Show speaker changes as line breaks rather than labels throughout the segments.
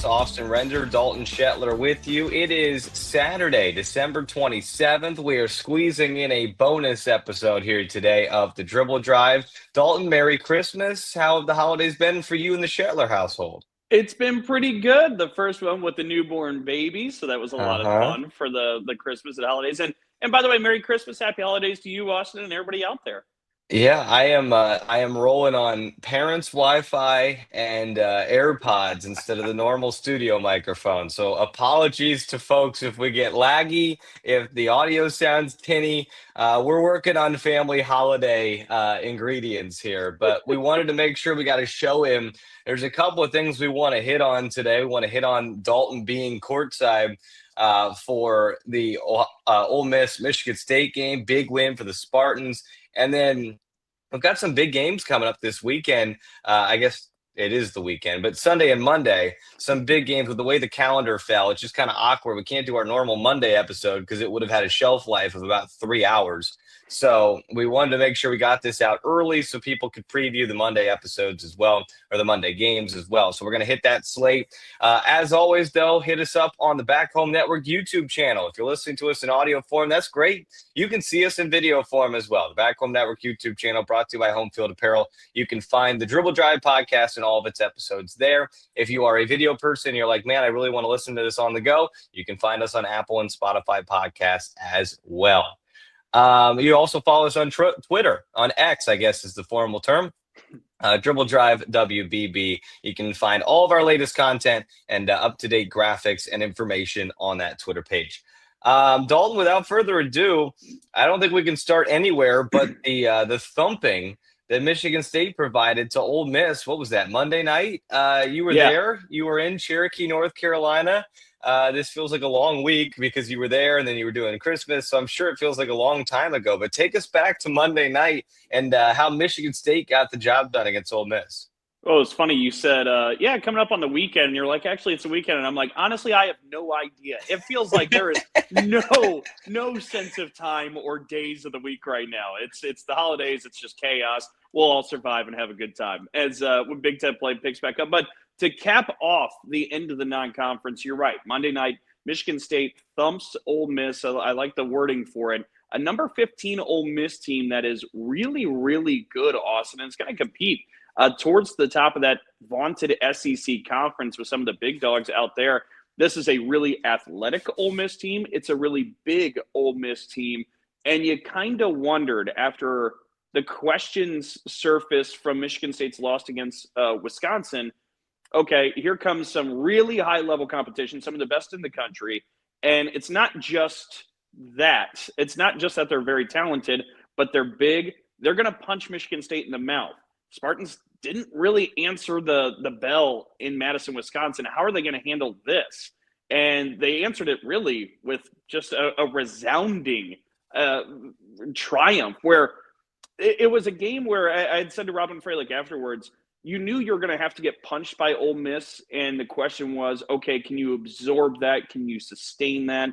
Austin Render, Dalton Shetler with you. It is Saturday, December 27th. We are squeezing in a bonus episode here today of the Dribble Drive. Dalton, Merry Christmas. How have the holidays been for you in the Shetler household?
It's been pretty good. The first one with the newborn baby, so that was a lot of
Uh-huh.
fun for the Christmas and holidays. And by the way, Merry Christmas, Happy Holidays to you, Austin, and everybody out there.
Yeah, I am rolling on parents' Wi-Fi and AirPods instead of the normal studio microphone. So apologies to folks if we get laggy, if the audio sounds tinny. We're working on family holiday ingredients here, but we wanted to make sure we got to show him. There's a couple of things we want to hit on today. We want to hit on Dalton being courtside for the Ole Miss Michigan State game, big win for the Spartans. And then we've got some big games coming up this weekend. I guess it is the weekend, but Sunday and Monday, some big games with the way the calendar fell. It's just kind of awkward. We can't do our normal Monday episode because it would have had a shelf life of about 3 hours. So we wanted to make sure we got this out early so people could preview the Monday episodes as well, or the Monday games as well. So we're going to hit that slate. As always, though, hit us up on the Back Home Network YouTube channel. If you're listening to us in audio form, that's great. You can see us in video form as well. The Back Home Network YouTube channel brought to you by Home Field Apparel. You can find the Dribble Drive podcast and all of its episodes there. If you are a video person, you're like, man, I really want to listen to this on the go, you can find us on Apple and Spotify podcasts as well. You also follow us on Twitter, on X, I guess is the formal term. Dribble Drive WBB. You can find all of our latest content and up-to-date graphics and information on that Twitter page. Dalton, without further ado, I don't think we can start anywhere but the thumping that Michigan State provided to Ole Miss. What was that, Monday night? You were there. You were in Cherokee, North Carolina. This feels like a long week because you were there and then you were doing Christmas. So I'm sure it feels like a long time ago. But take us back to Monday night and how Michigan State got the job done against Ole Miss.
Oh, it's funny. You said, yeah, coming up on the weekend. And you're like, actually, it's a weekend. And I'm like, honestly, I have no idea. It feels like there is no sense of time or days of the week right now. It's the holidays. It's just chaos. We'll all survive and have a good time as when Big Ten play picks back up. But to cap off the end of the non-conference, you're right. Monday night, Michigan State thumps Ole Miss. I like the wording for it. A number 15 Ole Miss team that is really, really good, Austin, and it's going to compete towards the top of that vaunted SEC conference with some of the big dogs out there. This is a really athletic Ole Miss team. It's a really big Ole Miss team. And you kind of wondered after the questions surfaced from Michigan State's loss against Wisconsin, okay, here comes some really high-level competition, some of the best in the country. And it's not just that. It's not just that they're very talented, but they're big. They're going to punch Michigan State in the mouth. Spartans didn't really answer the bell in Madison, Wisconsin. How are they going to handle this? And they answered it really with just a resounding triumph where it was a game where I had said to Robin Fralick afterwards, you knew you were going to have to get punched by Ole Miss, and the question was, okay, can you absorb that? Can you sustain that?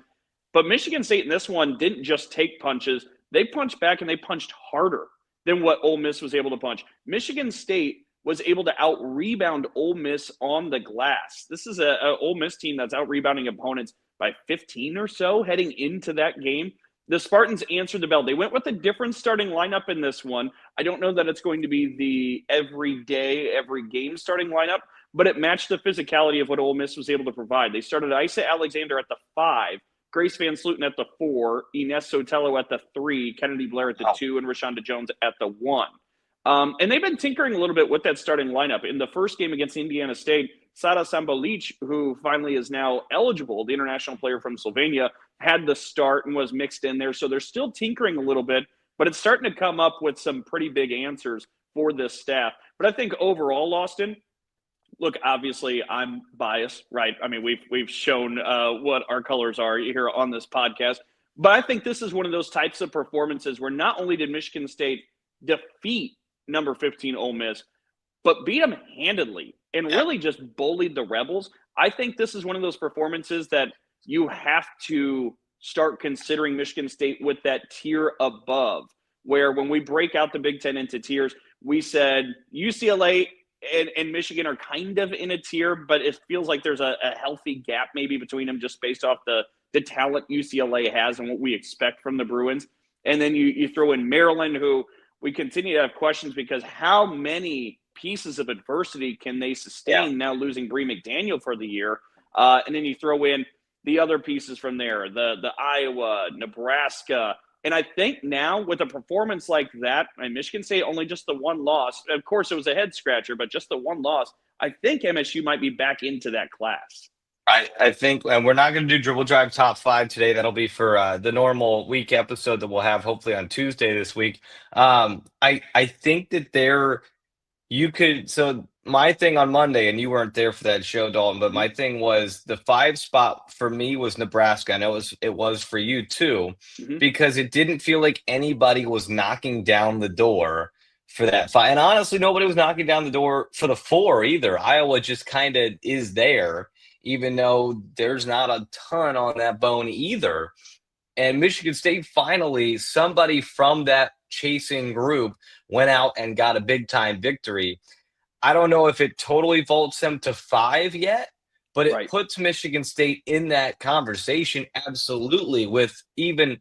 But Michigan State in this one didn't just take punches. They punched back, and they punched harder than what Ole Miss was able to punch. Michigan State was able to out-rebound Ole Miss on the glass. This is a Ole Miss team that's out-rebounding opponents by 15 or so heading into that game. The Spartans answered the bell. They went with a different starting lineup in this one. I don't know that it's going to be the every day, every game starting lineup, but it matched the physicality of what Ole Miss was able to provide. They started Isa Alexander at the 5, Grace Van Sluten at the 4, Ines Sotelo at the 3, Kennedy Blair at the 2, and Rashonda Jones at the 1. And they've been tinkering a little bit with that starting lineup. In the first game against Indiana State, Sada Sambolic, who finally is now eligible, the international player from Slovenia, had the start and was mixed in there. So they're still tinkering a little bit, but it's starting to come up with some pretty big answers for this staff. But I think overall, Austin, look, obviously I'm biased, right? I mean, we've shown what our colors are here on this podcast. But I think this is one of those types of performances where not only did Michigan State defeat number 15 Ole Miss, but beat them handedly and really just bullied the Rebels. I think this is one of those performances that you have to start considering Michigan State with that tier above where when we break out the Big Ten into tiers, we said UCLA and Michigan are kind of in a tier, but it feels like there's a healthy gap maybe between them just based off the talent UCLA has and what we expect from the Bruins. And then you throw in Maryland, who we continue to have questions because how many pieces of adversity can they sustain now losing Bree McDaniel for the year? And then you throw in the other pieces from there, the Iowa, Nebraska. And I think now with a performance like that, and Michigan State only just the one loss, of course it was a head scratcher, but just the one loss, I think MSU might be back into that class.
I think, and we're not going to do Dribble Drive top five today. That'll be for the normal week episode that we'll have hopefully on Tuesday this week. I think that so my thing on Monday, and you weren't there for that show, Dalton, but my thing was the 5 spot for me was Nebraska. I know it was for you too, because it didn't feel like anybody was knocking down the door for that 5. And honestly, nobody was knocking down the door for the 4 either. Iowa just kind of is there, even though there's not a ton on that bone either. And Michigan State, finally, somebody from that chasing group went out and got a big-time victory. I don't know if it totally vaults them to 5 yet, but it puts Michigan State in that conversation, absolutely, with even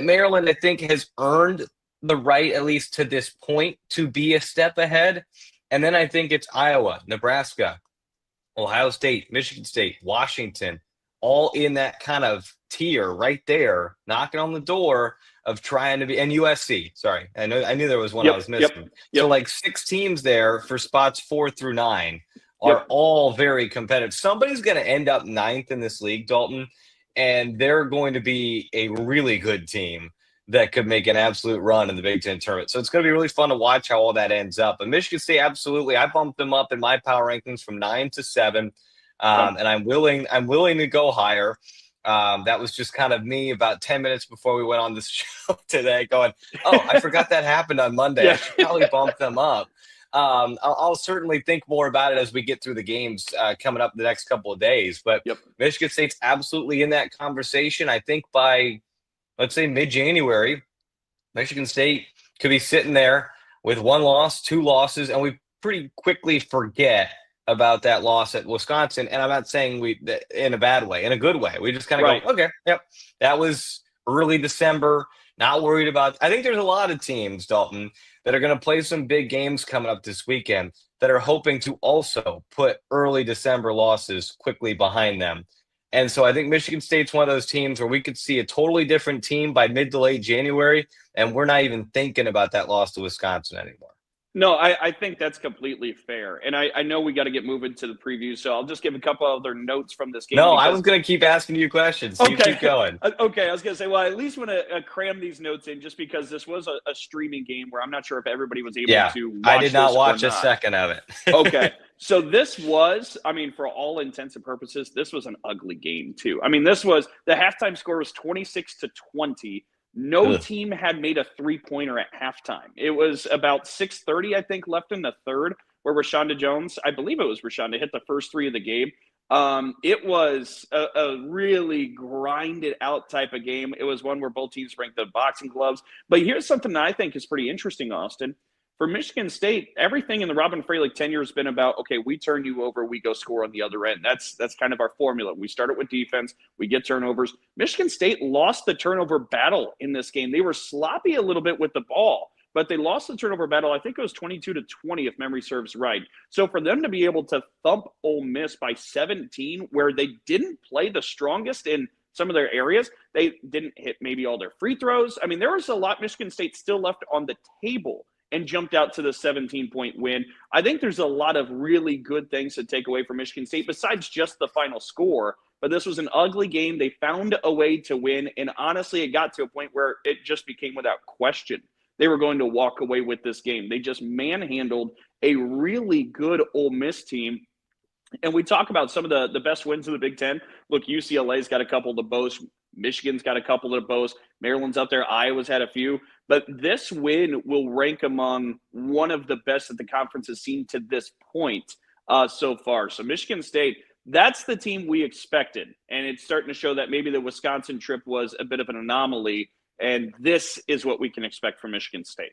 Maryland, I think, has earned the right, at least to this point, to be a step ahead. And then I think it's Iowa, Nebraska, Ohio State, Michigan State, Washington, all in that kind of tier right there, knocking on the door of trying to be, and USC. Sorry, I knew there was one I was missing. So like 6 teams there for spots 4 through 9 are all very competitive. Somebody's going to end up 9th in this league, Dalton, and they're going to be a really good team that could make an absolute run in the Big Ten tournament. So it's going to be really fun to watch how all that ends up. But Michigan State, absolutely, I bumped them up in my power rankings from 9 to 7, and I'm willing to go higher. That was just kind of me about 10 minutes before we went on this show today going, oh, I forgot that happened on Monday. I should probably bump them up. I'll certainly think more about it as we get through the games coming up the next couple of days. But Michigan State's absolutely in that conversation. I think by, let's say, mid-January, Michigan State could be sitting there with 1 loss, 2 losses, and we pretty quickly forget about that loss at Wisconsin. And I'm not saying in a bad way, in a good way. We just kind of go, okay, that was early December, not worried about. I think there's a lot of teams, Dalton, that are going to play some big games coming up this weekend that are hoping to also put early December losses quickly behind them. And so I think Michigan State's one of those teams where we could see a totally different team by mid to late January, and we're not even thinking about that loss to Wisconsin anymore.
No, I think that's completely fair. And I know we got to get moving to the preview, so I'll just give a couple other notes from this game.
No, I was going to keep asking you questions. So you keep going.
Okay, I was going to say, well, I at least want to cram these notes in just because this was a streaming game where I'm not sure if everybody was able to watch.
I did not watch a second of it.
Okay, so this was, I mean, for all intents and purposes, this was an ugly game too. I mean, the halftime score was 26-20. No team had made a 3-pointer at halftime. It was about 6:30, I think, left in the third, where Rashonda Jones, I believe it was Rashonda, hit the first 3 of the game. It was a really grinded out type of game. It was one where both teams ranked the boxing gloves. But here's something that I think is pretty interesting, Austin. For Michigan State, everything in the Robin Fralick tenure has been about, okay, we turn you over, we go score on the other end. That's kind of our formula. We start it with defense, we get turnovers. Michigan State lost the turnover battle in this game. They were sloppy a little bit with the ball, but they lost the turnover battle. I think it was 22-20, if memory serves right. So for them to be able to thump Ole Miss by 17, where they didn't play the strongest in some of their areas, they didn't hit maybe all their free throws. I mean, there was a lot Michigan State still left on the table and jumped out to the 17-point win. I think there's a lot of really good things to take away from Michigan State besides just the final score. But this was an ugly game. They found a way to win. And honestly, it got to a point where it just became without question they were going to walk away with this game. They just manhandled a really good Ole Miss team. And we talk about some of the best wins in the Big Ten. Look, UCLA's got a couple to boast. Michigan's got a couple to boast. Maryland's up there. Iowa's had a few. But this win will rank among one of the best that the conference has seen to this point so far. So Michigan State, that's the team we expected. And it's starting to show that maybe the Wisconsin trip was a bit of an anomaly. And this is what we can expect from Michigan State.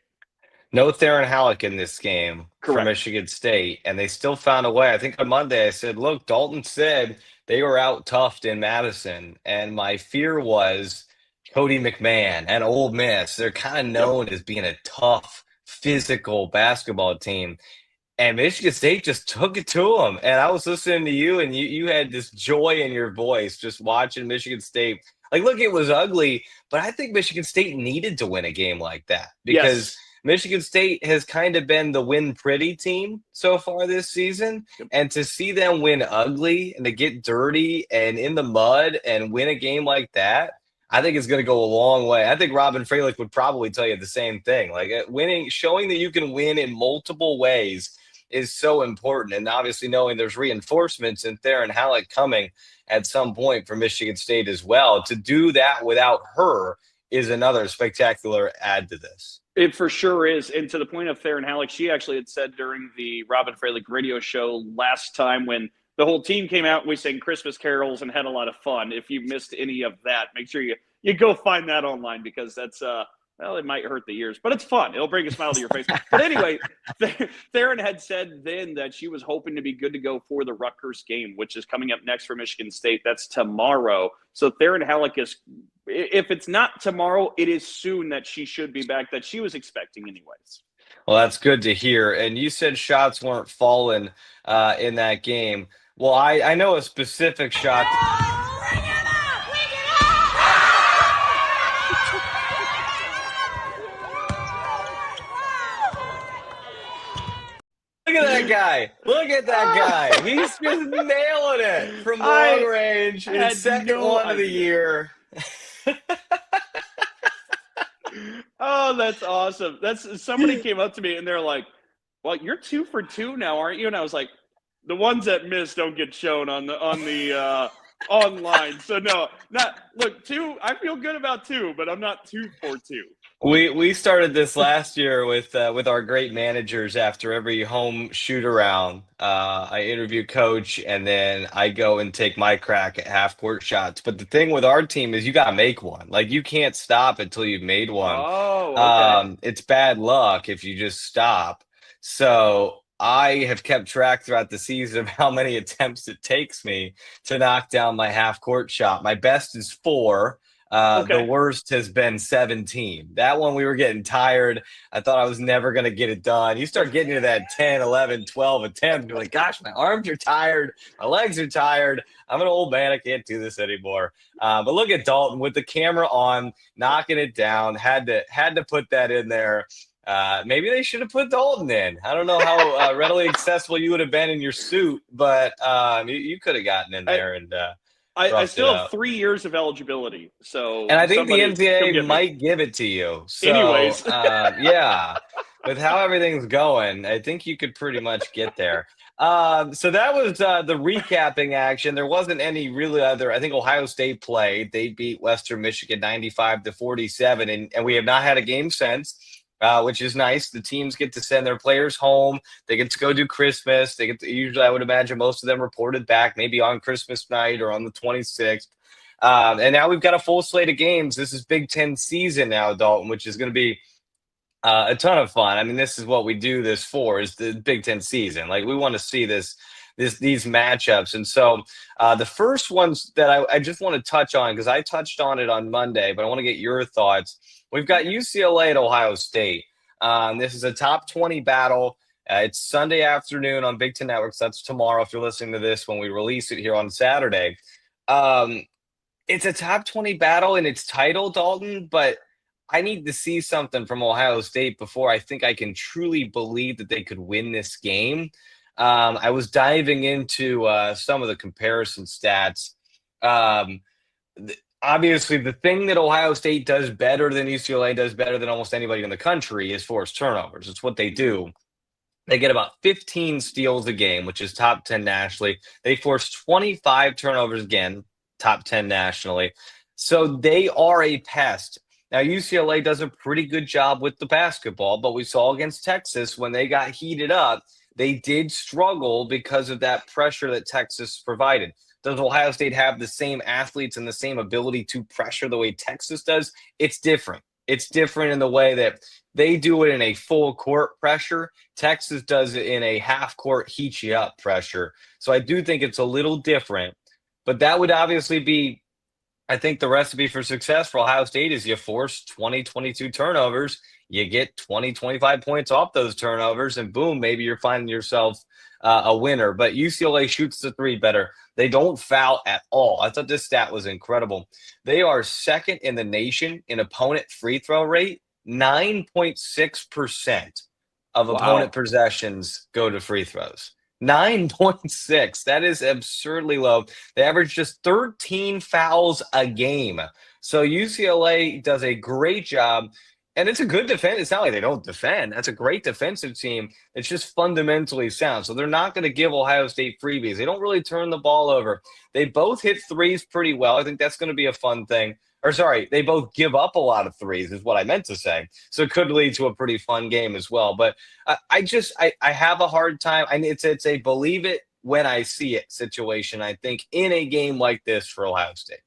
No Theron Halleck in this game for
Correct.
Michigan State, and they still found a way. I think on Monday I said, look, Dalton said they were out toughed in Madison, and my fear was Cody McMahon and Ole Miss. They're kind of
Yep.
known as being a tough, physical basketball team. And Michigan State just took it to them. And I was listening to you, and you had this joy in your voice just watching Michigan State. Like, look, it was ugly, but I think Michigan State needed to win a game like that because
Yes.
Michigan State has kind of been the win pretty team so far this season.
Yep.
And to see them win ugly and to get dirty and in the mud and win a game like that, I think it's going to go a long way. I think Robin Fralick would probably tell you the same thing. Like winning, showing that you can win in multiple ways is so important. And obviously knowing there's reinforcements and Theron Halleck coming at some point for Michigan State as well. To do that without her is another spectacular add to this.
It for sure is. And to the point of Theron Halleck, she actually had said during the Robin Fralick radio show last time when the whole team came out, we sang Christmas carols and had a lot of fun. If you missed any of that, make sure you go find that online because that's well, it might hurt the ears, but it's fun. It'll bring a smile to your face. But anyway, Theron had said then that she was hoping to be good to go for the Rutgers game, which is coming up next for Michigan State. That's tomorrow. So Theron Halleck is, if it's not tomorrow, it is soon that she should be back, that she was expecting anyways.
Well, that's good to hear. And you said shots weren't falling in that game. Well, I know a specific shot. Look at that guy. Look at that guy. He's just nailing it from long range. His second one of the year.
Oh, that's awesome. Somebody came up to me and they're like, well, you're 2 for 2 now, aren't you? And I was like, the ones that miss don't get shown on the online. So no, look, 2, I feel good about 2, but I'm not 2 for 2.
We started this last year with our great managers. After every home shoot around, I interview coach, and then I go and take my crack at half court shots. But the thing with our team is you got to make one. Like you can't stop until you've made one.
Oh, okay.
It's bad luck if you just stop. So I have kept track throughout the season of how many attempts it takes me to knock down my half court shot. My best is 4. The worst has been 17. That one we were getting tired. I thought I was never going to get it done. You start getting to that 10, 11, 12 attempt. You're like, gosh, my arms are tired. My legs are tired. I'm an old man. I can't do this anymore. But look at Dalton with the camera on, knocking it down. Had to put that in there. Maybe they should have put Dalton in. I don't know how readily accessible you would have been in your suit, but you could have gotten in there and
I still have 3 years of eligibility. So,
and I think the NCAA might give it to you. So,
anyways,
yeah, with how everything's going, I think you could pretty much get there. So that was the recapping action. There wasn't any really other. I think Ohio State played. They beat Western Michigan 95-47, and we have not had a game since. Which is nice. The teams get to send their players home. They get to go do Christmas. They get to, usually, I would imagine most of them reported back maybe on Christmas night or on the 26th. And now we've got a full slate of games. This is Big Ten season now, Dalton, which is going to be a ton of fun. I mean, this is what we do this for, is the Big Ten season. Like, we want to see these matchups. And so the first ones that I just want to touch on, because I touched on it on Monday, but I want to get your thoughts. We've got UCLA at Ohio State. This is a top 20 battle. It's Sunday afternoon on Big Ten Network. So that's tomorrow if you're listening to this when we release it here on Saturday. It's a top 20 battle and it's titled, Dalton, but I need to see something from Ohio State before I think I can truly believe that they could win this game. I was diving into some of the comparison stats. Obviously, the thing that Ohio State does better than UCLA does better than almost anybody in the country is force turnovers. It's what they do. They get about 15 steals a game, which is top 10 nationally. They force 25 turnovers again, top 10 nationally. So they are a pest. Now, UCLA does a pretty good job with the basketball, but we saw against Texas when they got heated up, they did struggle because of that pressure that Texas provided. Does Ohio State have the same athletes and the same ability to pressure the way Texas does? It's different. It's different in the way that they do it in a full court pressure. Texas does it in a half court heat you up pressure. So I do think it's a little different, but that would obviously be, I think the recipe for success for Ohio State is you force 20, 22 turnovers, you get 20, 25 points off those turnovers, and boom, maybe you're finding yourself a winner. But UCLA shoots the three better. They don't foul at all. I thought this stat was incredible. They are second in the nation in opponent free throw rate. 9.6% of opponent
Wow.
possessions go to free throws. 9.6. That is absurdly low. They average just 13 fouls a game. So UCLA does a great job. And it's a good defense. It's not like they don't defend. That's a great defensive team. It's just fundamentally sound. So they're not going to give Ohio State freebies. They don't really turn the ball over. They both hit threes pretty well. I think that's going to be a fun thing. Or sorry, they both give up a lot of threes is what I meant to say. So it could lead to a pretty fun game as well. But I have a hard time. It's a believe it when I see it situation, I think, in a game like this for Ohio State.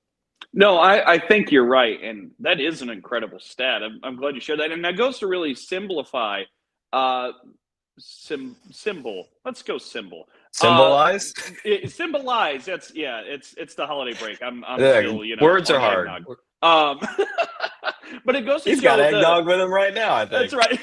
No, I think you're right, and that is an incredible stat. I'm glad you shared that, and that goes to really simplify symbol. Let's go symbol.
Symbolize?
Symbolize. It's the holiday break. I'm
Yeah,
still
words
on
are hard.
eggnog. But it goes to
He's
show
got eggnog with him right now, I think.
That's right.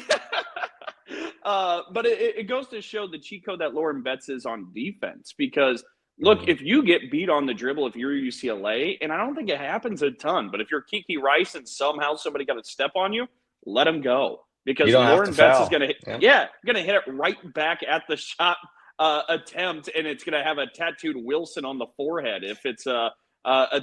But it goes to show the cheat code that Lauren Betts is on defense because look, if you get beat on the dribble, if you're UCLA, and I don't think it happens a ton, but if you're Kiki Rice and somehow somebody got to step on you, let them go because Lauren Betts is going to going to hit it right back at the shot attempt, and it's going to have a tattooed Wilson on the forehead if it's a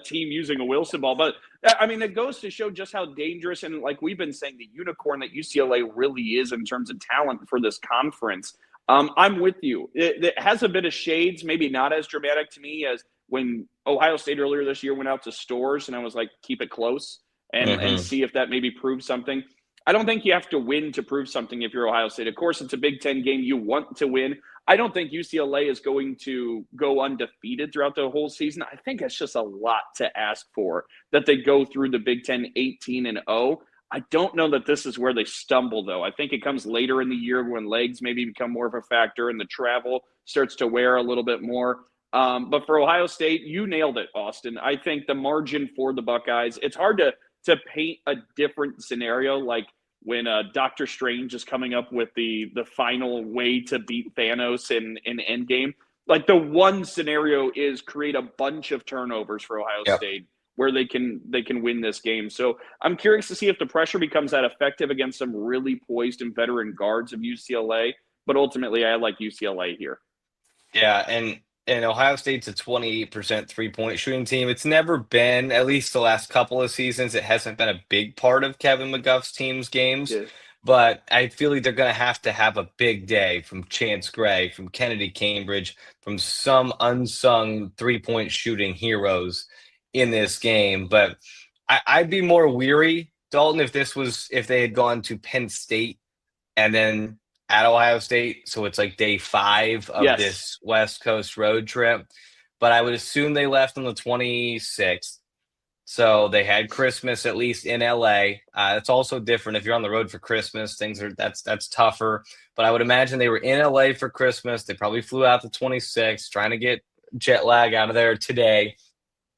team using a Wilson ball. But I mean, it goes to show just how dangerous and like we've been saying, the unicorn that UCLA really is in terms of talent for this conference. I'm with you. It has a bit of shades, maybe not as dramatic to me as when Ohio State earlier this year went out to Stores and I was like, keep it close and see if that maybe proves something. I don't think you have to win to prove something if you're Ohio State. Of course, it's a Big Ten game. You want to win. I don't think UCLA is going to go undefeated throughout the whole season. I think it's just a lot to ask for that they go through the Big Ten 18-0. I don't know that this is where they stumble, though. I think it comes later in the year when legs maybe become more of a factor and the travel starts to wear a little bit more. But for Ohio State, you nailed it, Austin. I think the margin for the Buckeyes, it's hard to paint a different scenario like when Doctor Strange is coming up with the final way to beat Thanos in Endgame. Like the one scenario is create a bunch of turnovers for Ohio State where they can win this game. So I'm curious to see if the pressure becomes that effective against some really poised and veteran guards of UCLA. But ultimately, I like UCLA here.
Yeah, and Ohio State's a 28% three-point shooting team. It's never been, at least the last couple of seasons, it hasn't been a big part of Kevin McGuff's team's games.
Yeah.
But I feel like they're going to have a big day from Chance Gray, from Kennedy Cambridge, from some unsung three-point shooting heroes in this game. But I'd be more weary, Dalton, if they had gone to Penn State and then at Ohio State. So it's like day 5 of this West Coast road trip. But I would assume they left on the 26th. So they had Christmas at least in LA. It's also different if you're on the road for Christmas. That's tougher. But I would imagine they were in LA for Christmas. They probably flew out the 26th, trying to get jet lag out of there today.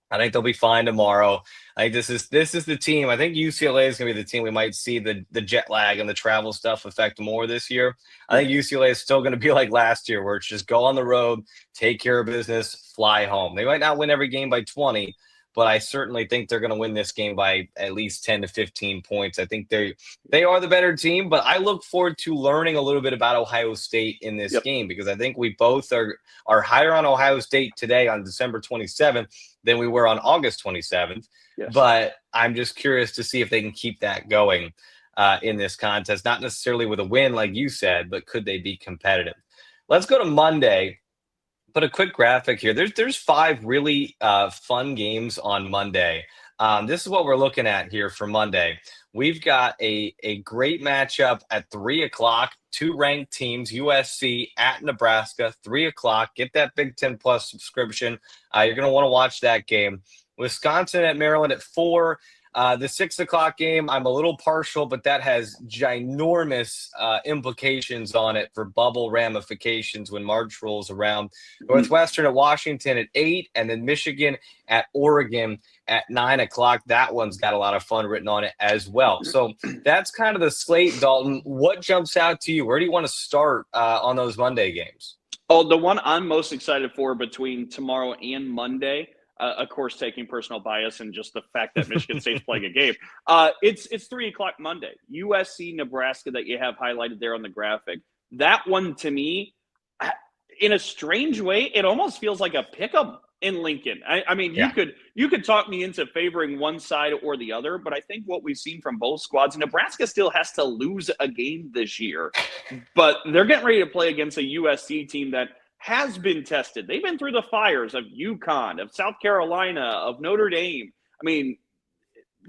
I think they'll be fine tomorrow. I think this is the team. I think UCLA is going to be the team we might see the jet lag and the travel stuff affect more this year. I think UCLA is still going to be like last year, where it's just go on the road, take care of business, fly home. They might not win every game by 20, but I certainly think they're going to win this game by at least 10 to 15 points. I think they are the better team, but I look forward to learning a little bit about Ohio State in this game because I think we both are higher on Ohio State today on December 27th than we were on August 27th. Yes. But I'm just curious to see if they can keep that going in this contest, not necessarily with a win like you said, but could they be competitive? Let's go to Monday. Put a quick graphic here. There's 5 really fun games on Monday. This is what we're looking at here for Monday. We've got a great matchup at 3 o'clock. Two ranked teams, USC at Nebraska, 3 o'clock. Get that Big Ten Plus subscription. You're going to want to watch that game. Wisconsin at Maryland at 4. The 6 o'clock game, I'm a little partial, but that has ginormous implications on it for bubble ramifications when March rolls around. Northwestern at Washington at 8, and then Michigan at Oregon at 9 o'clock. That one's got a lot of fun written on it as well. So that's kind of the slate, Dalton. What jumps out to you? Where do you want to start on those Monday games?
Oh, the one I'm most excited for between tomorrow and Monday, of course, taking personal bias and just the fact that Michigan State's playing a game. It's 3 o'clock Monday. USC, Nebraska that you have highlighted there on the graphic. That one, to me, in a strange way, it almost feels like a pick-up in Lincoln. I mean,
Yeah.
you could talk me into favoring one side or the other, but I think what we've seen from both squads, Nebraska still has to lose a game this year, but they're getting ready to play against a USC team that has been tested. They've been through the fires of UConn, of South Carolina, of Notre Dame. I mean,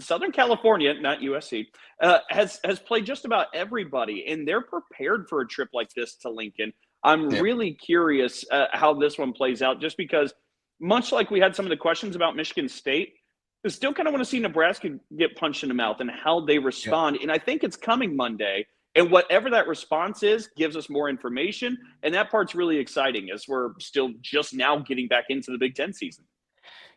Southern California, not USC, has played just about everybody, and they're prepared for a trip like this to Lincoln. I'm really curious how this one plays out, just because much like we had some of the questions about Michigan State, I still kind of want to see Nebraska get punched in the mouth and how they respond. And I think it's coming Monday. And whatever that response is gives us more information. And that part's really exciting as we're still just now getting back into the Big Ten season.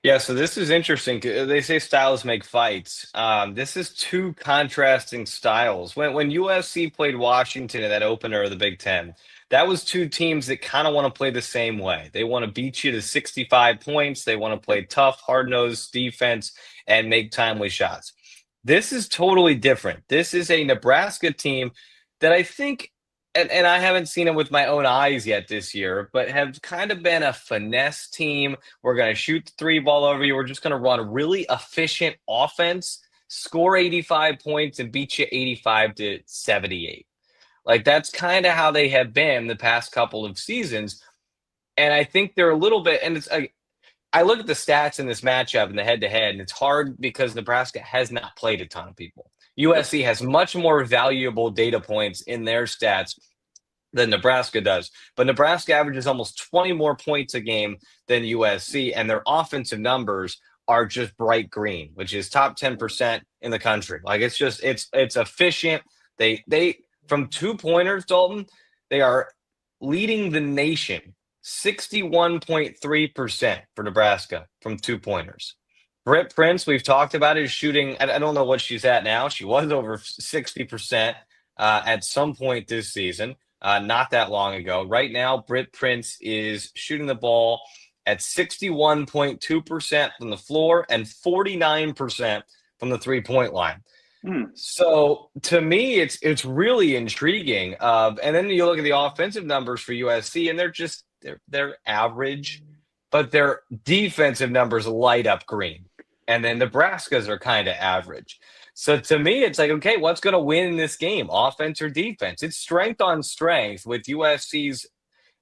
Yeah, so this is interesting. They say styles make fights. This is two contrasting styles. When USC played Washington in that opener of the Big Ten, that was two teams that kind of want to play the same way. They want to beat you to 65 points. They want to play tough, hard-nosed defense and make timely shots. This is totally different. This is a Nebraska team that I think, and I haven't seen them with my own eyes yet this year, but have kind of been a finesse team. We're going to shoot the three ball over you. We're just going to run a really efficient offense, score 85 points, and beat you 85 to 78. Like, that's kind of how they have been the past couple of seasons. And I think they're a little bit, and I look at the stats in this matchup and the head-to-head, and it's hard because Nebraska has not played a ton of people. USC has much more valuable data points in their stats than Nebraska does. But Nebraska averages almost 20 more points a game than USC, and their offensive numbers are just bright green, which is top 10% in the country. Like, it's just it's efficient. They from 2-pointers, Dalton, they are leading the nation 61.3% for Nebraska from 2-pointers. Britt Prince, we've talked about, is shooting. I don't know what she's at now. She was over 60% at some point this season, not that long ago. Right now, Britt Prince is shooting the ball at 61.2% from the floor and 49% from the 3-point line. So to me, it's really intriguing. And then you look at the offensive numbers for USC, and they're average, but their defensive numbers light up green. And then Nebraska's are kind of average. So to me, it's like, okay, what's going to win in this game, offense or defense? It's strength on strength with USC's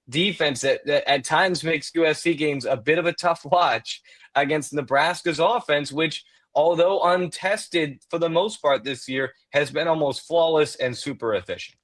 defense that at times makes USC games a bit of a tough watch against Nebraska's offense, which, although untested for the most part this year, has been almost flawless and super efficient.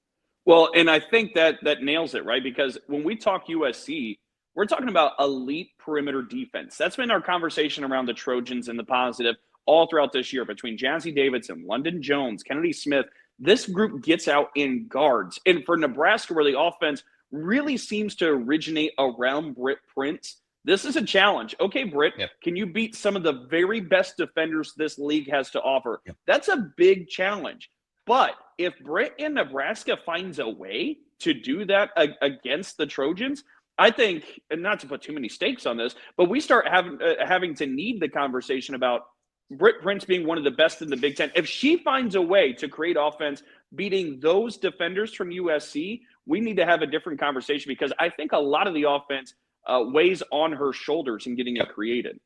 Well, and I think that nails it, right? Because when we talk USC, we're talking about elite perimeter defense. That's been our conversation around the Trojans and the positive all throughout this year between Jazzy Davidson, London Jones, Kennedy Smith. This group gets out in guards. And for Nebraska, where the offense really seems to originate around Britt Prince, this is a challenge. Okay, Britt, can you beat some of the very best defenders this league has to offer? That's a big challenge. But if Britt in Nebraska finds a way to do that against the Trojans, I think, and not to put too many stakes on this, but we start having to need the conversation about Britt Prince being one of the best in the Big Ten. If she finds a way to create offense beating those defenders from USC, we need to have a different conversation, because I think a lot of the offense weighs on her shoulders in getting it created.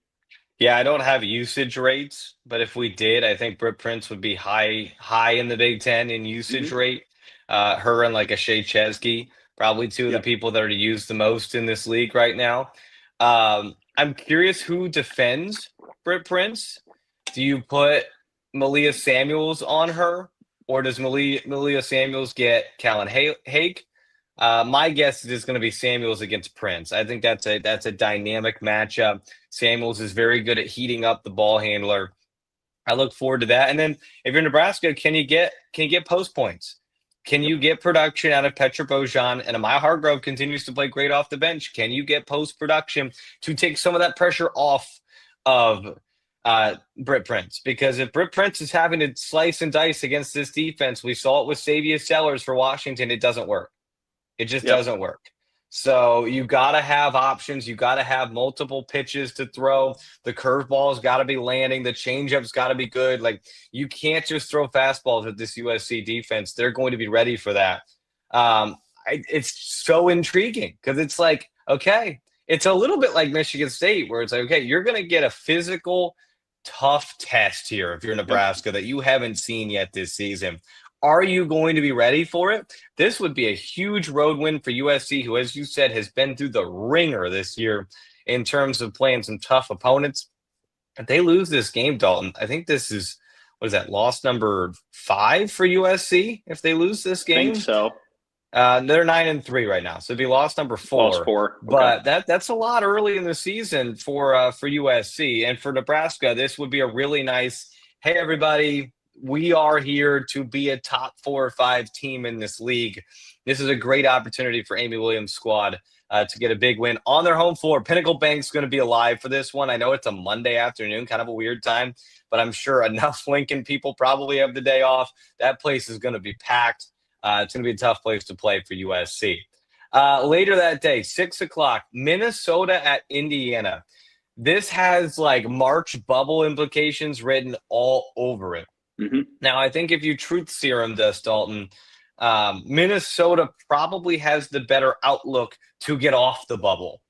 Yeah, I don't have usage rates, but if we did, I think Britt Prince would be high in the Big Ten in usage rate. Her and like a Shea Chesky, probably two of the people that are used the most in this league right now. I'm curious who defends Britt Prince. Do you put Malia Samuels on her, or does Malia Samuels get Callan Hake? My guess is it's going to be Samuels against Prince. I think that's a dynamic matchup. Samuels is very good at heating up the ball handler. I look forward to that. And then if you're Nebraska, can you get post points? Can you get production out of Petra Bojan? And Amaya Hargrove continues to play great off the bench. Can you get post production to take some of that pressure off of Britt Prince? Because if Britt Prince is having to slice and dice against this defense, we saw it with Savia Sellers for Washington, it doesn't work. It just
Yep.
doesn't work. So you got to have options. You got to have multiple pitches to throw. The curveball's got to be landing. The changeup's got to be good. Like, you can't just throw fastballs at this USC defense. They're going to be ready for that. It's so intriguing because it's like, okay, it's a little bit like Michigan State where it's like, okay, you're going to get a physical, tough test here if you're Nebraska that you haven't seen yet this season. Are you going to be ready for it? This would be a huge road win for USC, who, as you said, has been through the ringer this year in terms of playing some tough opponents. If they lose this game, Dalton, I think this is, what is that, loss number 5 for USC if they lose this
I
game?
think so.
They're 9-3 right now, so it'd be loss number 4.
Lost 4. Okay.
But that's a lot early in the season for USC. And for Nebraska, this would be a really nice, hey, everybody, we are here to be a top 4 or 5 team in this league. This is a great opportunity for Amy Williams' squad to get a big win on their home floor. Pinnacle Bank's going to be alive for this one. I know it's a Monday afternoon, kind of a weird time, but I'm sure enough Lincoln people probably have the day off. That place is going to be packed. It's going to be a tough place to play for USC. Later that day, 6 o'clock, Minnesota at Indiana. This has like March bubble implications written all over it.
Mm-hmm.
Now, I think if you truth serum this, Dalton, Minnesota probably has the better outlook to get off the bubble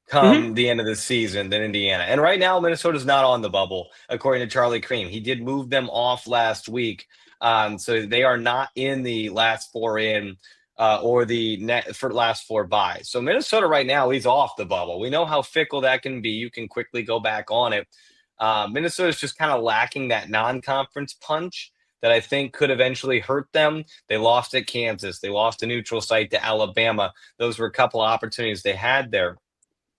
come the end of the season than Indiana. And right now, Minnesota's not on the bubble, according to Charlie Cream. He did move them off last week. So they are not in the last 4 in or the net for last 4 by. So Minnesota right now is off the bubble. We know how fickle that can be. You can quickly go back on it. Minnesota's just kind of lacking that non-conference punch that I think could eventually hurt them. They lost at Kansas. They lost a neutral site to Alabama. Those were a couple of opportunities they had there.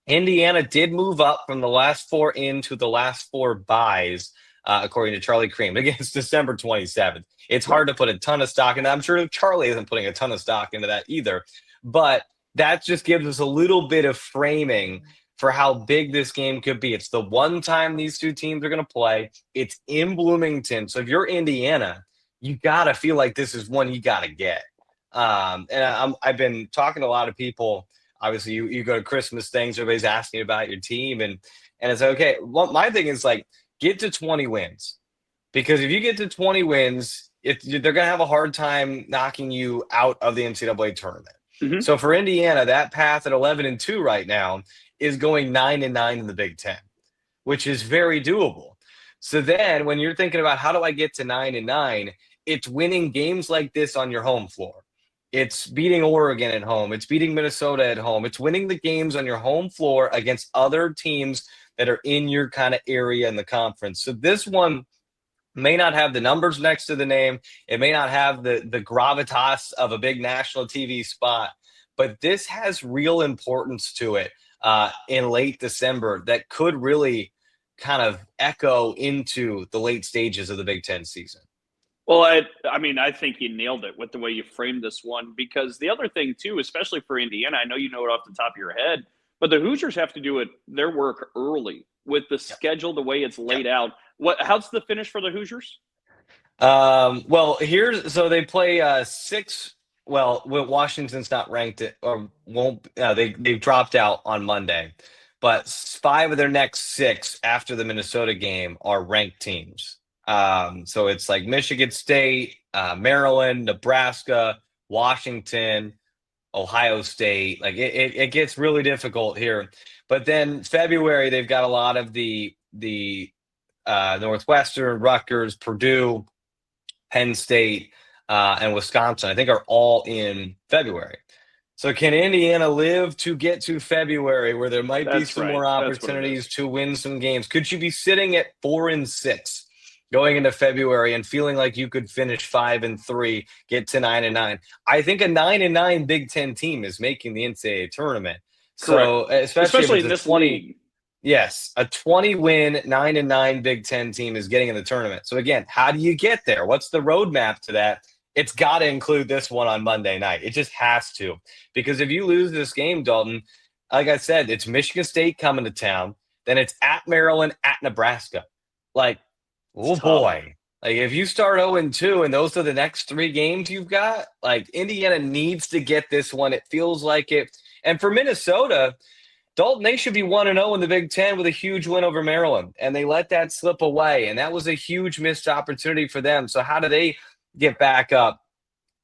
Indiana did move up from the last 4 in to the last 4 buys, according to Charlie Cream, against December 27th. It's hard to put a ton of stock in that. I'm sure Charlie isn't putting a ton of stock into that either. But that just gives us a little bit of framing for how big this game could be. It's the one time these 2 teams are going to play. It's in Bloomington. So if you're Indiana, you got to feel like this is one you got to get. And I've been talking to a lot of people. Obviously, you go to Christmas things, everybody's asking about your team. And it's okay. Well, my thing is like, get to 20 wins. Because if you get to 20 wins, they're going to have a hard time knocking you out of the NCAA tournament.
Mm-hmm.
So for Indiana, that path at 11-2 right now is going 9-9 in the Big Ten, which is very doable. So then when you're thinking about how do I get to 9-9, it's winning games like this on your home floor. It's beating Oregon at home. It's beating Minnesota at home. It's winning the games on your home floor against other teams that are in your kind of area in the conference. So this one may not have the numbers next to the name. It may not have the gravitas of a big national TV spot, but this has real importance to it in late December that could really kind of echo into the late stages of the Big Ten season.
Well, I mean, I think you nailed it with the way you framed this one, because the other thing, too, especially for Indiana, I know you know it off the top of your head, but the Hoosiers have to do their work early with the schedule, the way it's laid out. How's the finish for the Hoosiers?
Well, so they play 6. Well, Washington's not ranked or won't. They've dropped out on Monday, but 5 of their next 6 after the Minnesota game are ranked teams. So it's like Michigan State, Maryland, Nebraska, Washington, Ohio State. Like it gets really difficult here. But then February, they've got a lot of the Northwestern, Rutgers, Purdue, Penn State, and Wisconsin, I think, are all in February. So can Indiana live to get to February where there might be
That's
some
right.
more
That's what it
opportunities
is.
to win some games? Could you be sitting at 4-6 going into February and feeling like you could finish 5-3, get to 9-9? I think a 9-9 Big Ten team is making the NCAA tournament.
Correct.
So especially if
Especially
it's
in
a
this
20,
league.
yes, a 20-win 9-9 Big Ten team is getting in the tournament. So again, how do you get there? What's the roadmap to that? It's got to include this one on Monday night. It just has to. Because if you lose this game, Dalton, like I said, it's Michigan State coming to town. Then it's at Maryland, at Nebraska. Like,
It's
oh
tough.
boy. Like, if you start 0-2 and those are the next 3 games you've got, like, Indiana needs to get this one. It feels like it. And for Minnesota, Dalton, they should be 1-0 in the Big Ten with a huge win over Maryland. And they let that slip away. And that was a huge missed opportunity for them. So, how do they get back up?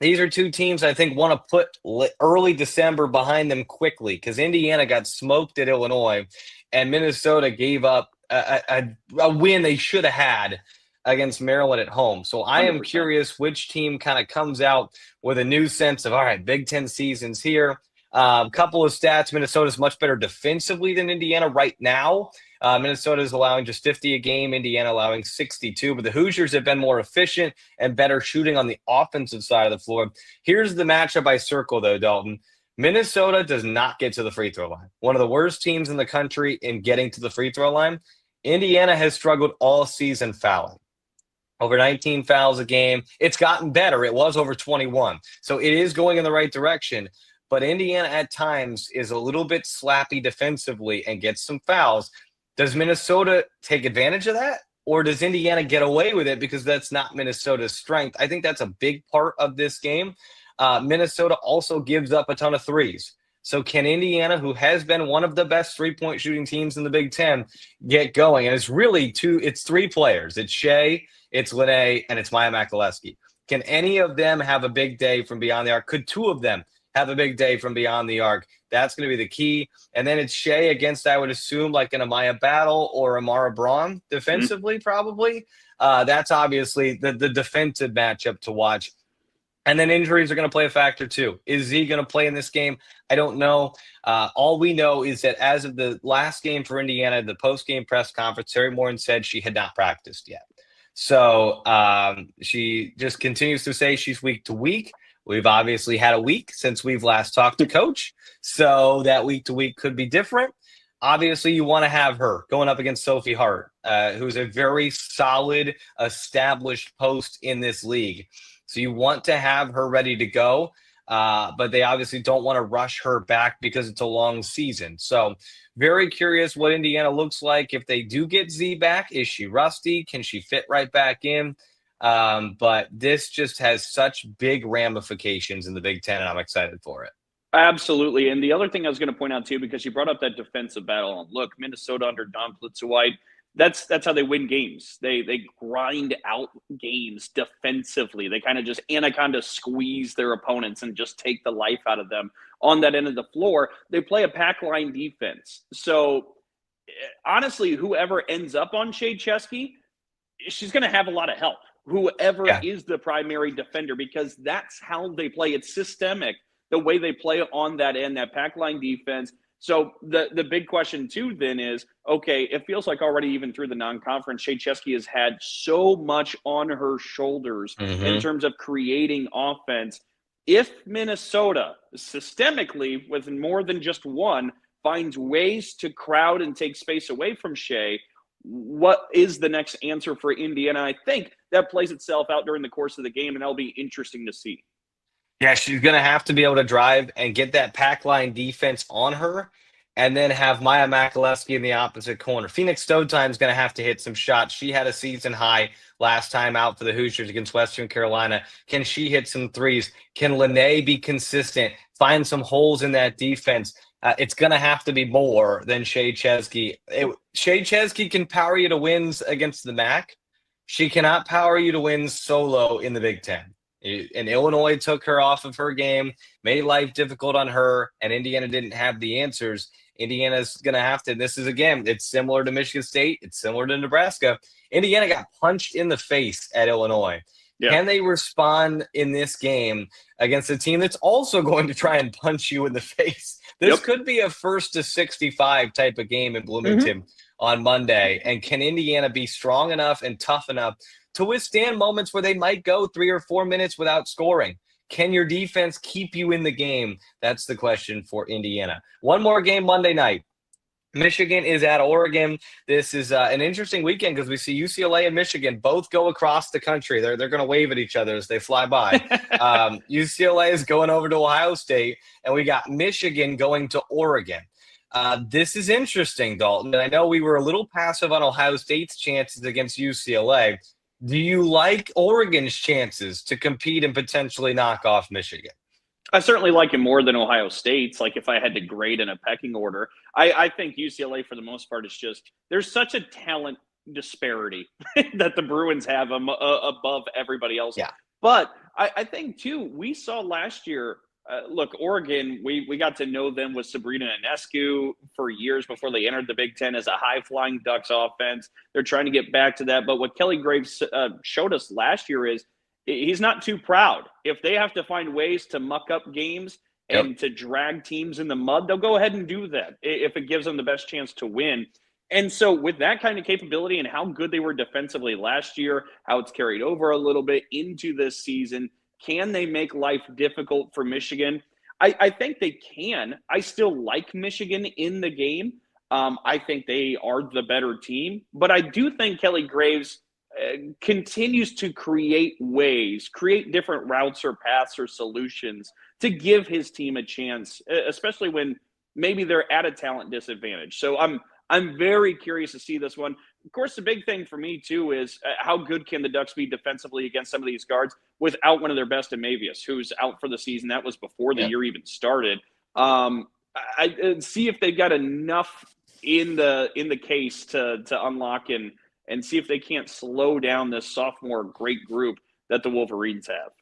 These are two teams I think want to put early December behind them quickly because Indiana got smoked at Illinois and Minnesota gave up a win they should have had against Maryland at home. So I am
100%.
curious which team kind of comes out with a new sense of, all right, Big Ten season's here. Couple of stats. Minnesota's much better defensively than Indiana right now. Minnesota is allowing just 50 a game, Indiana allowing 62, but the Hoosiers have been more efficient and better shooting on the offensive side of the floor. Here's the matchup I circle, though, Dalton. Minnesota does not get to the free throw line. One of the worst teams in the country in getting to the free throw line. Indiana has struggled all season fouling. Over 19 fouls a game. It's gotten better. It was over 21. So it is going in the right direction. But Indiana at times is a little bit slappy defensively and gets some fouls. Does Minnesota take advantage of that? Or does Indiana get away with it because that's not Minnesota's strength? I think that's a big part of this game. Minnesota also gives up a ton of threes. So can Indiana, who has been one of the best three-point shooting teams in the Big Ten, get going? And it's 3 players. It's Shea, it's Lene, and it's Maya Makalewski. Can any of them have a big day from beyond the arc? Could 2 of them have a big day from beyond the arc? That's going to be the key. And then it's Shea against, I would assume, like an Amaya Battle or Amara Braun defensively, probably. That's obviously the defensive matchup to watch. And then injuries are going to play a factor too. Is Z going to play in this game? I don't know. All we know is that as of the last game for Indiana, the post-game press conference, Terry Morin said she had not practiced yet. So she just continues to say she's week to week. We've obviously had a week since we've last talked to Coach, so that week to week could be different. Obviously, you want to have her going up against Sophie Hart, who's a very solid, established post in this league. So you want to have her ready to go, but they obviously don't want to rush her back because it's a long season. So very curious what Indiana looks like if they do get Z back. Is she rusty? Can she fit right back in? But this just has such big ramifications in the Big Ten, and I'm excited for it.
Absolutely. And the other thing I was going to point out too, because you brought up that defensive battle, and look, Minnesota under Don Plitzuweit, that's how they win games. They grind out games defensively. They kind of just anaconda squeeze their opponents and just take the life out of them on that end of the floor. They play a pack line defense. So honestly, whoever ends up on Shea Chesky, she's going to have a lot of help. Whoever
Yeah.
is the primary defender, because that's how they play. It's systemic the way they play on that end, that pack line defense. So the big question too then is, okay, it feels like already even through the non-conference, Shea Chesky has had so much on her shoulders in
Mm-hmm.
terms of creating offense. If Minnesota systemically, with more than just one, finds ways to crowd and take space away from Shea, what is the next answer for Indiana? I think that plays itself out during the course of the game, and that'll be interesting to see.
Yeah, she's going to have to be able to drive and get that pack line defense on her and then have Maya Makalewski in the opposite corner. Phoenix Stowtime's going to have to hit some shots. She had a season high last time out for the Hoosiers against Western Carolina. Can she hit some threes? Can Lene be consistent, find some holes in that defense? It's going to have to be more than Shea Chesky. Shea Chesky can power you to wins against the MAC. She cannot power you to wins solo in the Big Ten. And Illinois took her off of her game, made life difficult on her, and Indiana didn't have the answers. Indiana's going to have to, this is, again, it's similar to Michigan State. It's similar to Nebraska. Indiana got punched in the face at Illinois.
Yeah.
Can they respond in this game against a team that's also going to try and punch you in the face? This
Yep.
could be a first to 65 type of game in
Hmm.
Bloomington on Monday. And can Indiana be strong enough and tough enough to withstand moments where they might go 3 or 4 minutes without scoring? Can your defense keep you in the game? That's the question for Indiana. One more game Monday night. Michigan is at Oregon. This is an interesting weekend because we see UCLA and Michigan both go across the country. They're going to wave at each other as they fly by. UCLA is going over to Ohio State, and we got Michigan going to Oregon. This is interesting, Dalton. And I know we were a little passive on Ohio State's chances against UCLA. Do you like Oregon's chances to compete and potentially knock off Michigan?
I certainly like him more than Ohio State's. Like if I had to grade in a pecking order, I think UCLA for the most part is just there's such a talent disparity that the Bruins have above everybody else.
Yeah.
But I think too we saw last year. Look, Oregon, we got to know them with Sabrina Ionescu for years before they entered the Big Ten as a high-flying Ducks offense. They're trying to get back to that. But what Kelly Graves showed us last year is he's not too proud. If they have to find ways to muck up games and to drag teams in the mud, they'll go ahead and do that if it gives them the best chance to win. And so with that kind of capability and how good they were defensively last year, how it's carried over a little bit into this season, can they make life difficult for Michigan? I think they can. I still like Michigan in the game. I think they are the better team. But I do think Kelly Graves continues to create ways, create different routes or paths or solutions to give his team a chance, especially when maybe they're at a talent disadvantage. So I'm very curious to see this one. Of course, the big thing for me too is how good can the Ducks be defensively against some of these guards without one of their best, Amavius, who's out for the season. That was before the year even started. I see if they've got enough in the case to unlock and see if they can't slow down this sophomore great group that the Wolverines have.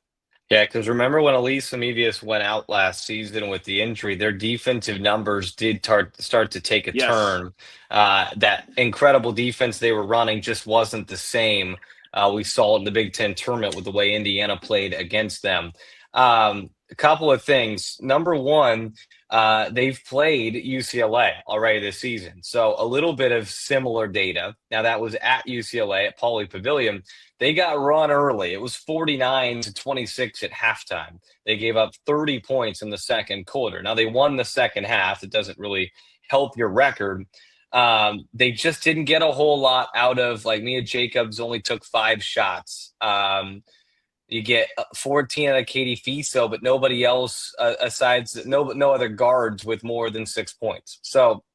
Yeah, because remember when Elise Amavius went out last season with the injury, their defensive numbers did start to take a
Yes.
turn. That incredible defense they were running just wasn't the same we saw in the Big Ten tournament with the way Indiana played against them. A couple of things. Number one, they've played UCLA already this season. So a little bit of similar data. Now that was at UCLA at Pauley Pavilion. They got run early. It was 49-26 at halftime. They gave up 30 points in the second quarter. Now they won the second half. It doesn't really help your record. They just didn't get a whole lot out of, like, Mia Jacobs only took 5 shots. You get 14 out of Katie Fiso, but nobody else no other guards with more than 6 points. So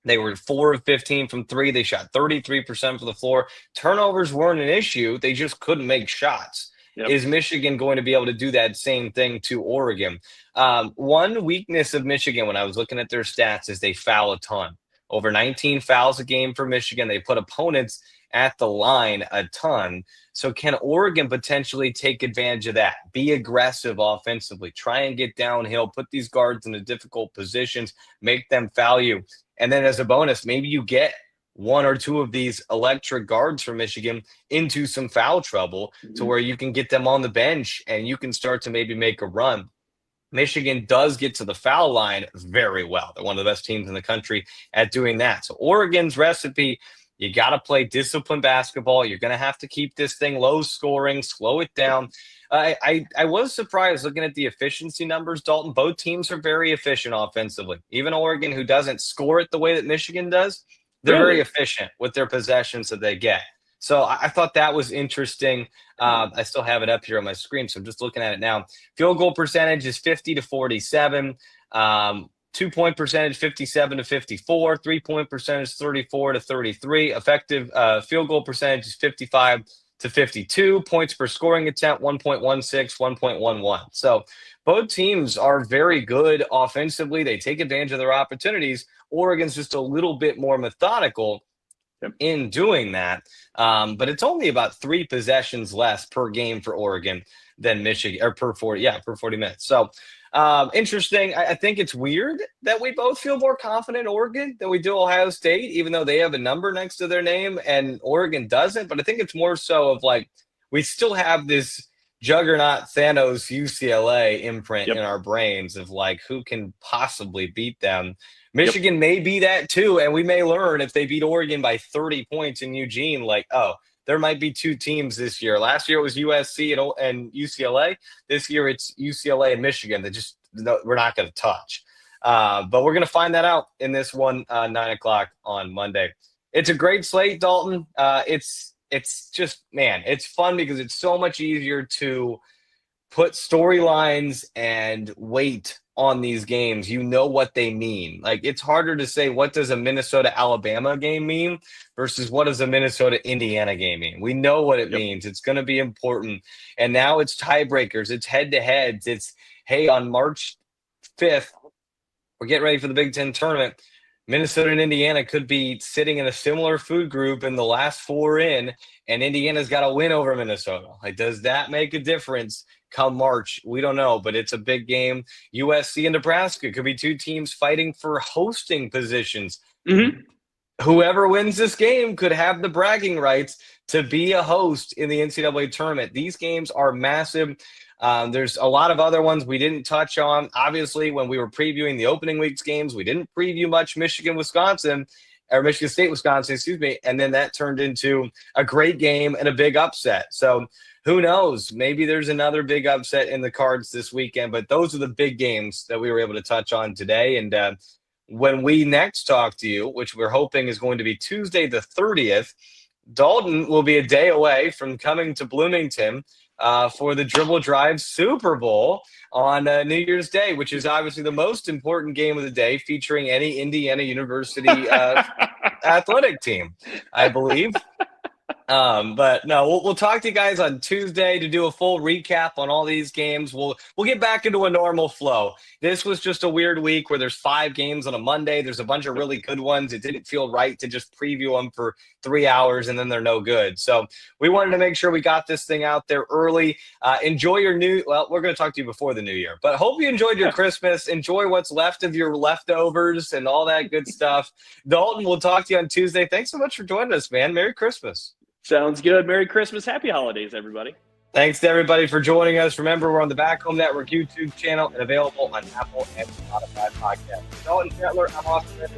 they were 4 of 15 from 3. They shot 33% from the floor. Turnovers weren't an issue. They just couldn't make shots.
Yep.
Is Michigan going to be able to do that same thing to Oregon? One weakness of Michigan when I was looking at their stats is they foul a ton. Over 19 fouls a game for Michigan. They put opponents at the line a ton. So can Oregon potentially take advantage of that? Be aggressive offensively. Try and get downhill. Put these guards in difficult positions. Make them foul you. And then as a bonus, maybe you get 1 or 2 of these electric guards from Michigan into some foul trouble to where you can get them on the bench and you can start to maybe make a run. Michigan does get to the foul line very well. They're one of the best teams in the country at doing that. So Oregon's recipe, you got to play disciplined basketball. You're going to have to keep this thing low scoring, slow it down. I was surprised looking at the efficiency numbers, Dalton. Both teams are very efficient offensively. Even Oregon, who doesn't score it the way that Michigan does, they're very efficient with their possessions that they get. So I thought that was interesting. I still have it up here on my screen, so I'm just looking at it now. Field goal percentage is 50-47. 2-point percentage, 57-54. 3-point percentage, 34-33. Effective field goal percentage is 55-52. Points per scoring attempt, 1.16, 1.11. So both teams are very good offensively. They take advantage of their opportunities. Oregon's just a little bit more methodical in doing that. But it's only about 3 possessions less per game for Oregon than Michigan, or per 40 minutes. So interesting. I think it's weird that we both feel more confident in Oregon than we do Ohio State, even though they have a number next to their name and Oregon doesn't. But I think it's more so of like, we still have this juggernaut Thanos UCLA imprint in
Yep.
our brains of like who can possibly beat them.
Yep.
Michigan may be that too, and we may learn if they beat Oregon by 30 points in Eugene, like, oh, there might be two teams this year. Last year it was USC and UCLA. This year it's UCLA and Michigan that just we're not going to touch. But we're going to find that out in this one 9 o'clock on Monday. It's a great slate, Dalton. It's just, man, it's fun because it's so much easier to put storylines and weight on these games. You know what they mean. Like, it's harder to say what does a Minnesota-Alabama game mean versus what does a Minnesota-Indiana game mean. We know what it means. It's going to be important. And now it's tiebreakers. It's head-to-heads. It's, hey, on March 5th, we're getting ready for the Big Ten tournament. Minnesota and Indiana could be sitting in a similar food group in the last four in, and Indiana's got to win over Minnesota. Like, does that make a difference come March? We don't know, but it's a big game. USC and Nebraska could be two teams fighting for hosting positions.
Mm-hmm.
Whoever wins this game could have the bragging rights to be a host in the NCAA tournament. These games are massive. There's a lot of other ones we didn't touch on. Obviously, when we were previewing the opening week's games, we didn't preview much Michigan State, Wisconsin, excuse me. And then that turned into a great game and a big upset. So who knows? Maybe there's another big upset in the cards this weekend, but those are the big games that we were able to touch on today. And when we next talk to you, which we're hoping is going to be Tuesday the 30th, Dalton will be a day away from coming to Bloomington for the Dribble Drive Super Bowl on New Year's Day, which is obviously the most important game of the day, featuring any Indiana University athletic team, I believe. But no, we'll talk to you guys on Tuesday to do a full recap on all these games. We'll get back into a normal flow. This was just a weird week where there's 5 games on a Monday. There's a bunch of really good ones. It didn't feel right to just preview them for 3 hours and then they're no good. So we wanted to make sure we got this thing out there early. Enjoy your we're going to talk to you before the new year, but hope you enjoyed your Christmas. Enjoy what's left of your leftovers and all that good stuff. Dalton, we'll talk to you on Tuesday. Thanks so much for joining us, man. Merry Christmas.
Sounds good. Merry Christmas. Happy holidays, everybody.
Thanks to everybody for joining us. Remember, we're on the Back Home Network YouTube channel and available on Apple and Spotify podcasts. Dalton Chandler, I'm Austin.